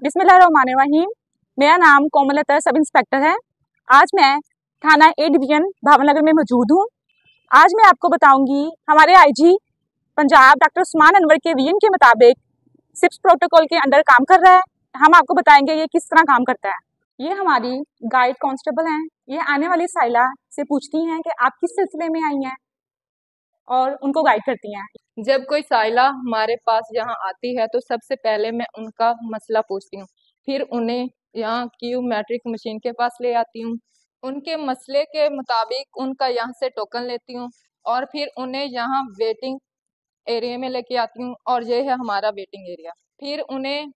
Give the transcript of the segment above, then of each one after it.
बिस्मिल्लाहिर्रहमानिर्रहीम। मेरा नाम कोमलता सब इंस्पेक्टर है। आज मैं थाना ए डिवीजन भावनगर में मौजूद हूँ। आज मैं आपको बताऊंगी हमारे आईजी पंजाब डॉक्टर उस्मान अनवर के विजन के मुताबिक सिप्स प्रोटोकॉल के अंडर काम कर रहा है। हम आपको बताएंगे ये किस तरह काम करता है। ये हमारी गाइड कांस्टेबल हैं। ये आने वाली साइला से पूछती हैं कि आप किस सिलसिले में आई हैं और उनको गाइड करती हैं। जब कोई साइला हमारे पास यहाँ आती है तो सबसे पहले मैं उनका मसला पूछती हूँ, फिर उन्हें यहाँ क्यू मैट्रिक मशीन के पास ले आती हूँ। उनके मसले के मुताबिक उनका यहाँ से टोकन लेती हूँ और फिर उन्हें यहाँ वेटिंग एरिया में लेके आती हूँ और ये है हमारा वेटिंग एरिया। फिर उन्हें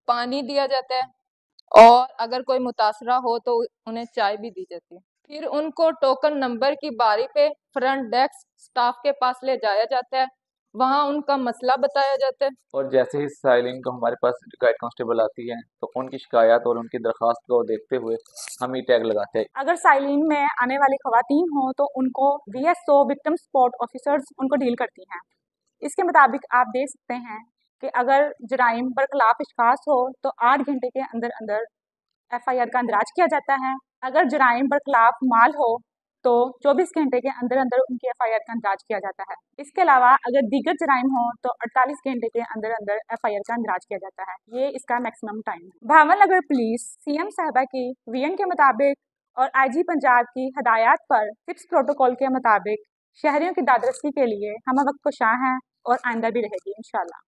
पानी दिया जाता है और अगर कोई मुतासरा हो तो उन्हें चाय भी दी जाती है। फिर उनको टोकन नंबर की बारी पे फ्रंट डेस्क स्टाफ के पास ले जाया जाता है, वहाँ उनका मसला बताया जाता है। और जैसे ही साइलिन को हमारे पास गाइड कांस्टेबल आती है तो उनकी शिकायत और उनकी दरख्वास्त को देखते हुए हम ई टैग लगाते हैं। अगर साइलिन में आने वाली खवातीन हो तो उनको वीएसओ विक्टिम सपोर्ट ऑफिसर्स उनको डील करती हैं। इसके मुताबिक आप देख सकते हैं कि अगर जराइम बरखिलाफ इश्खास हो तो 8 घंटे के अंदर अंदर एफआईआर का इंदराज किया जाता है। अगर जराइम बरखिलाफ माल हो तो 24 घंटे के अंदर अंदर उनकी एफआईआर का इंदराज किया जाता है। इसके अलावा अगर दीगर जराइम हो तो 48 घंटे के अंदर अंदर एफआईआर का इंदराज किया जाता है। ये इसका मैक्सिमम टाइम है। भावनगर पुलिस सीएम साहबा की विजन के मुताबिक और आईजी पंजाब की हदायत पर सिप्स प्रोटोकॉल के मुताबिक शहरियों की दादरसी के लिए हम वक्त कोशां हैं और आइंदा भी रहेगी इंशाल्लाह।